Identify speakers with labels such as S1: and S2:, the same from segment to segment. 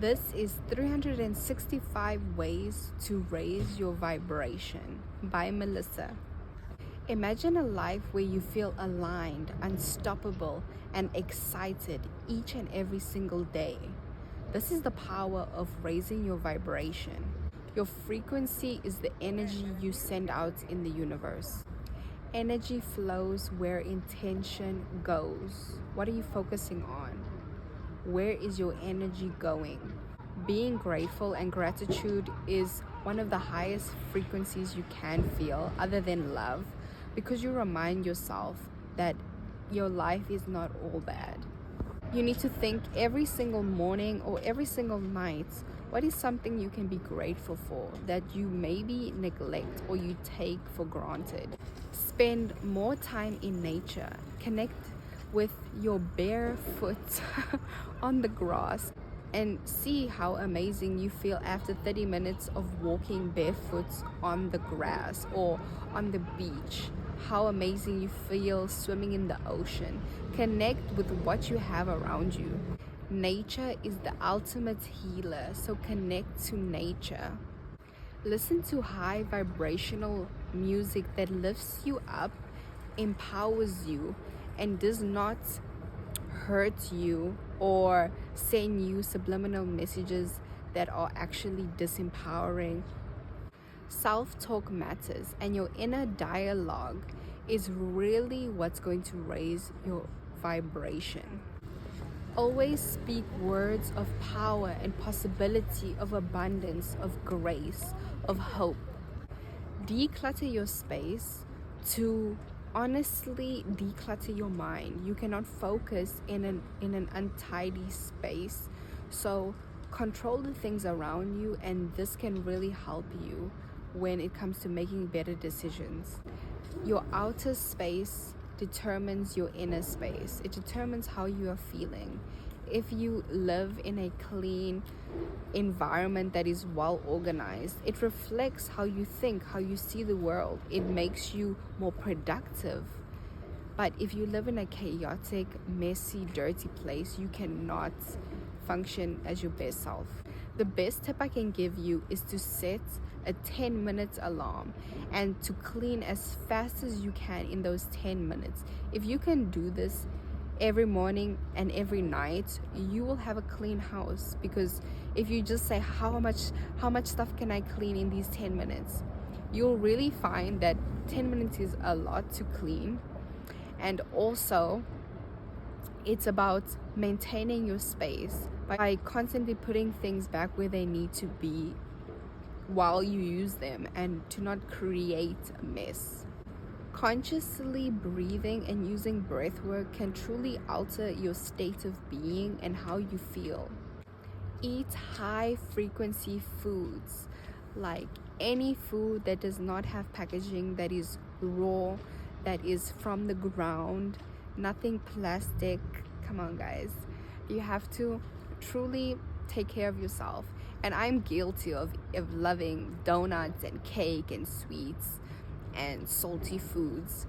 S1: This is 365 Ways to Raise Your Vibration by Melissa. Imagine a life where you feel aligned, unstoppable, and excited each and every single day. This is the power of raising your vibration. Your frequency is the energy you send out in the universe. Energy flows where intention goes. What are you focusing on? Where is your energy going? Being grateful and gratitude is one of the highest frequencies you can feel, other than love, because you remind yourself that your life is not all bad. You need to think every single morning or every single night, what is something you can be grateful for that you maybe neglect or you take for granted? Spend more time in nature. Connect with your bare foot on the grass and see how amazing you feel after 30 minutes of walking barefoot on the grass or on the beach. How amazing you feel swimming in the ocean. Connect with what you have around you. Nature is the ultimate healer, so connect to nature. Listen to high vibrational music that lifts you up, empowers you, and does not hurt you or send you subliminal messages that are actually disempowering. Self-talk matters, and your inner dialogue is really what's going to raise your vibration. Always speak words of power and possibility, of abundance, of grace, of hope. Declutter your space to honestly declutter your mind. You cannot focus in an untidy space, so control the things around you, and this can really help you when it comes to making better decisions. Your outer space determines your inner space. It determines how you are feeling. If you live in a clean environment that is well organized, it reflects how you think, how you see the world. It makes you more productive. But if you live in a chaotic, messy, dirty place, you cannot function as your best self. The best tip I can give you is to set a 10-minute alarm and to clean as fast as you can in those 10 minutes. If you can do this every morning and every night, you will have a clean house. Because if you just say how much stuff can I clean in these 10 minutes, you'll really find that 10 minutes is a lot to clean. And also, it's about maintaining your space by constantly putting things back where they need to be while you use them, and to not create a mess. Consciously breathing and using breath work can truly alter your state of being and how you feel. Eat high frequency foods, like any food that does not have packaging, that is raw, that is from the ground, nothing plastic. Come on, guys, you have to truly take care of yourself. And I'm guilty of loving donuts and cake and sweets and salty foods,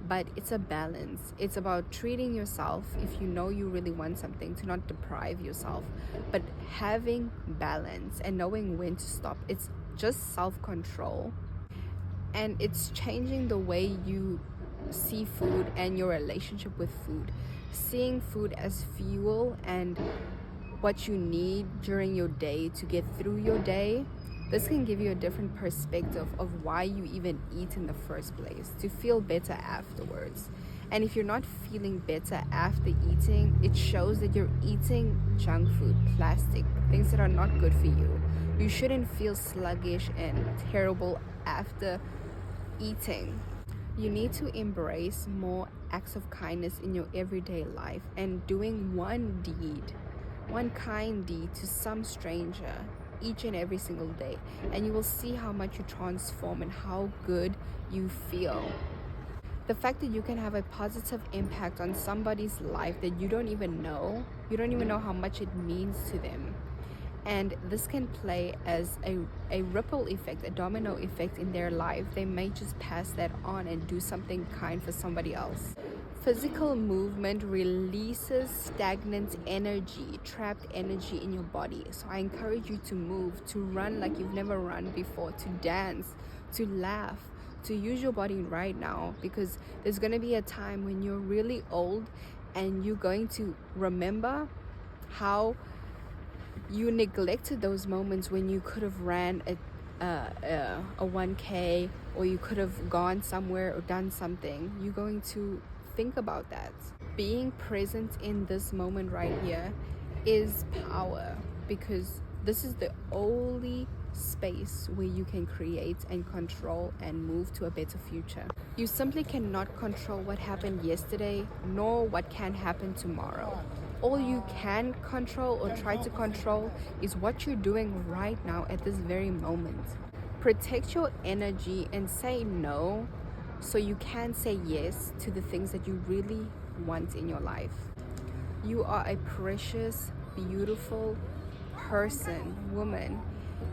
S1: but it's a balance. It's about treating yourself if you know you really want something, to not deprive yourself, but having balance and knowing when to stop. It's just self-control, and it's changing the way you see food and your relationship with food. Seeing food as fuel and what you need during your day to get through your day. This can give you a different perspective of why you even eat in the first place, to feel better afterwards. And if you're not feeling better after eating, it shows that you're eating junk food, plastic, things that are not good for you. You shouldn't feel sluggish and terrible after eating. You need to embrace more acts of kindness in your everyday life, and doing one kind deed to some stranger each and every single day, and you will see how much you transform and how good you feel. The fact that you can have a positive impact on somebody's life that you don't even know how much it means to them. And this can play as a ripple effect, a domino effect in their life. They may just pass that on and do something kind for somebody else. Physical movement releases stagnant energy, trapped energy in your body. So I encourage you to move, to run like you've never run before, to dance, to laugh, to use your body right now, because there's going to be a time when you're really old and you're going to remember how you neglected those moments when you could have ran a 1K, or you could have gone somewhere or done something. You're going to think about that. Being present in this moment right here is power, because this is the only space where you can create and control and move to a better future. You simply cannot control what happened yesterday, nor what can happen tomorrow. All you can control or try to control is what you're doing right now at this very moment. Protect your energy and say no, so you can say yes to the things that you really want in your life. You are a precious, beautiful person, woman,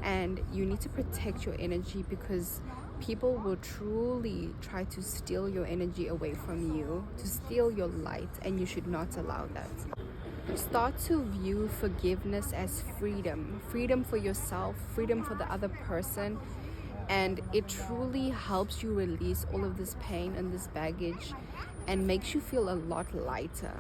S1: and you need to protect your energy, because people will truly try to steal your energy away from you, to steal your light, and you should not allow that. Start to view forgiveness as freedom for yourself, freedom for the other person, and it truly helps you release all of this pain and this baggage and makes you feel a lot lighter.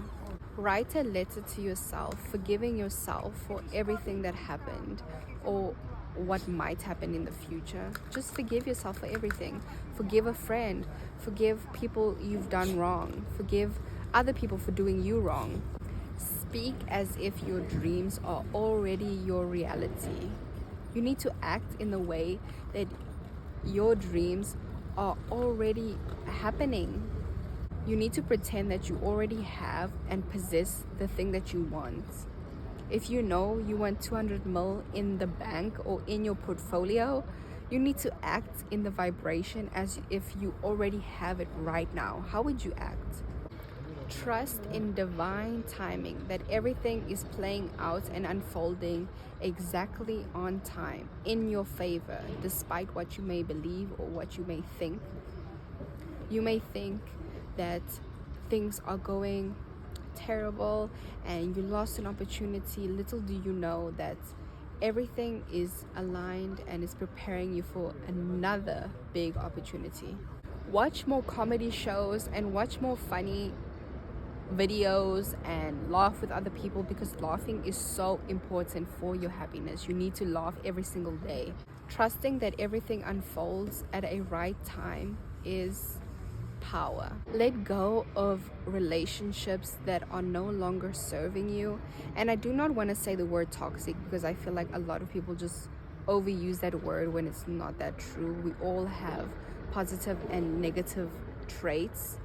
S1: Write a letter to yourself, forgiving yourself for everything that happened or what might happen in the future. Just forgive yourself for everything. Forgive a friend, forgive people you've done wrong, forgive other people for doing you wrong. Speak as if your dreams are already your reality. You need to act in the way that your dreams are already happening. You need to pretend that you already have and possess the thing that you want. If you know you want 200 mil in the bank or in your portfolio, you need to act in the vibration as if you already have it right now. How would you act? Trust in divine timing, that everything is playing out and unfolding exactly on time, in your favor, despite what you may believe or what you may think. You may think that things are going terrible and you lost an opportunity. Little do you know that everything is aligned and is preparing you for another big opportunity. Watch more comedy shows and watch more funny videos and laugh with other people, because laughing is so important for your happiness. You need to laugh every single day. Trusting that everything unfolds at a right time is power. Let go of relationships that are no longer serving you. And I do not want to say the word toxic, because I feel like a lot of people just overuse that word when it's not that true. We all have positive and negative traits.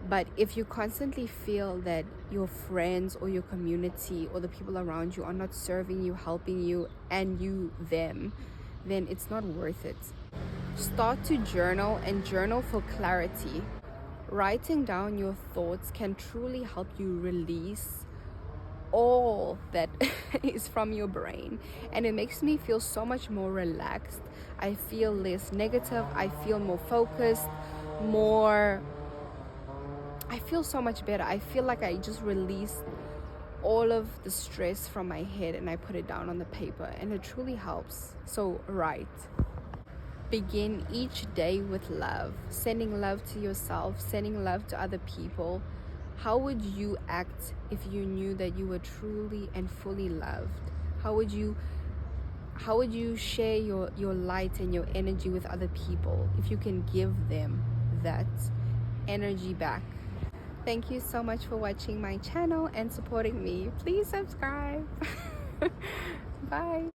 S1: But if you constantly feel that your friends or your community or the people around you are not serving you, helping you, and you them, then it's not worth it. Start to journal, and journal for clarity. Writing down your thoughts can truly help you release all that is from your brain, and it makes me feel so much more relaxed. I feel less negative. I feel more focused, I feel so much better. I feel like I just released all of the stress from my head and I put it down on the paper, and it truly helps. So write. Begin each day with love, sending love to yourself, sending love to other people. How would you act if you knew that you were truly and fully loved? How would you share your light and your energy with other people if you can give them that energy back? Thank you so much for watching my channel and supporting me. Please subscribe. Bye.